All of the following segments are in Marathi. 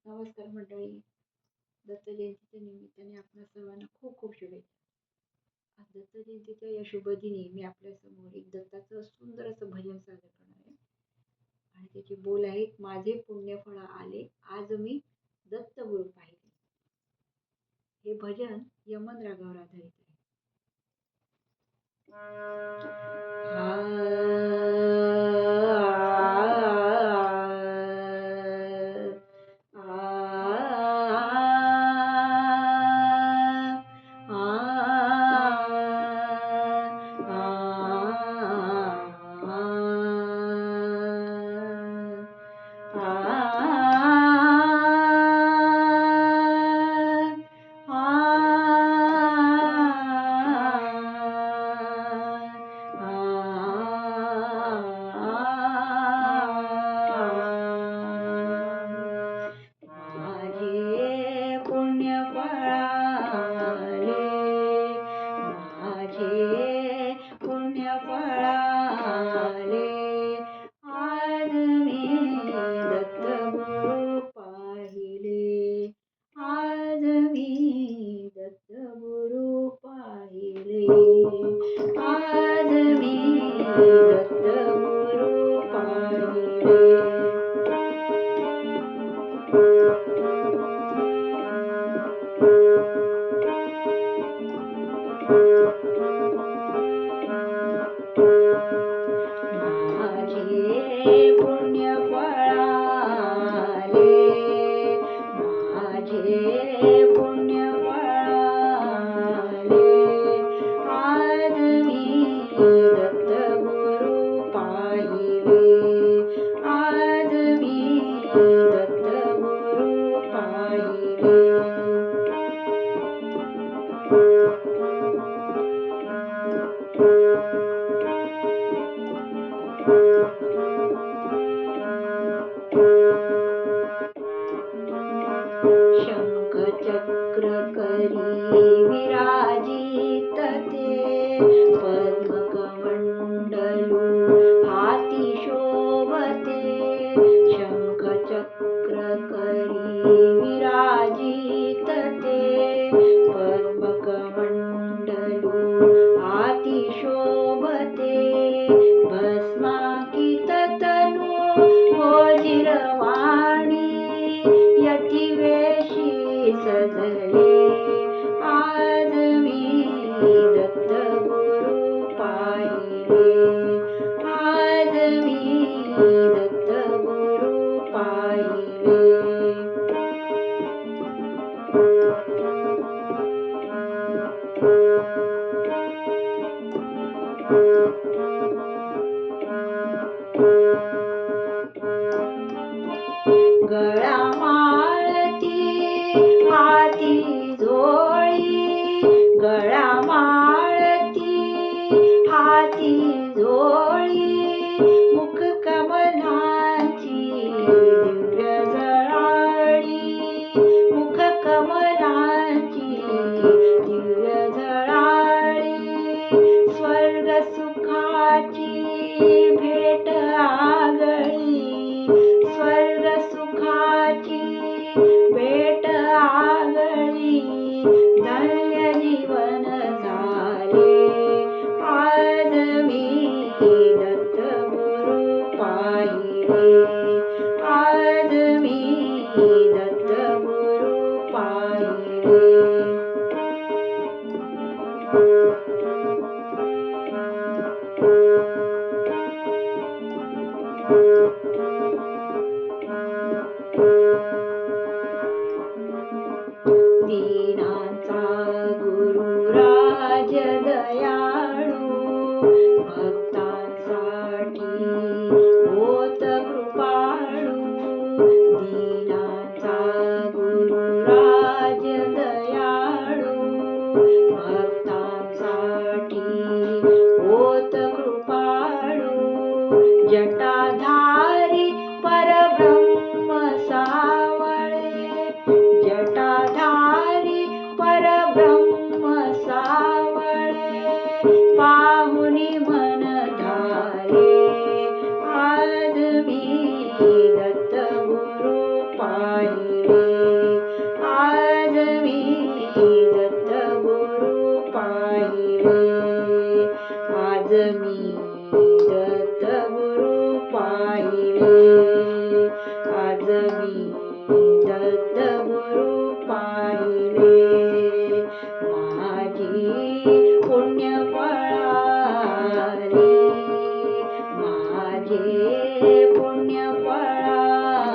नमस्कार मंडळी. दत्त जयंतीच्या निमित्ताने आपल्या सर्वांना खूप खूप शुभेच्छा. आज दत्त जयंतीच्या या शुभ दिनी मी आपल्यासमोर एक दत्ताचं सुंदर असं भजन सादर करणार आहे आणि त्याचे बोल आहेत, माझे पुण्यफळ आले आज मी दत्त गुरु पाहिले. हे भजन यमन रागावर आधारित आहे. शंखचक्र करी विराजित ते पद्मकमंडलू हाती शोभते. शंखचक्र करी विराजित ते पद्मकमंडलू हाती शोभते. भस्मांकित तनु ओजिरवाणी यतिवेशी सजले. आज मी दत्त गुरु पाहिले. आज मी दत्त गुरु पाहिले. गळा माळती हाती झोळी, गळा माळती हाती झोळी, मुख कमलाची दिव्य जळाळी, मुख कमलाची दिव्य जळाळी. स्वर्ग सुखाची भेट आगळी, स्वर्ग सुखाची आज मी दत्तगुरु पाहिले, माझी पुण्य फळाली, माझे पुण्य फळाले,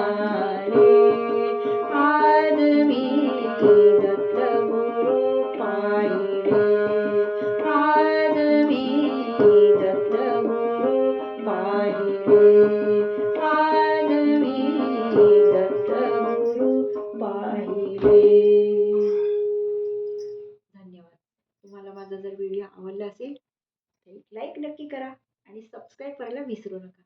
आज मी दत्तगुरु पाहिले, आज मी दत्तगुरु पाहिले, आज मी दत्तगुरु पाहिले. धन्यवाद. तुम्हाला माझा जर व्हिडिओ आवडला असेल तर एक लाईक नक्की करा आणि सबस्क्राईब करायला विसरू नका.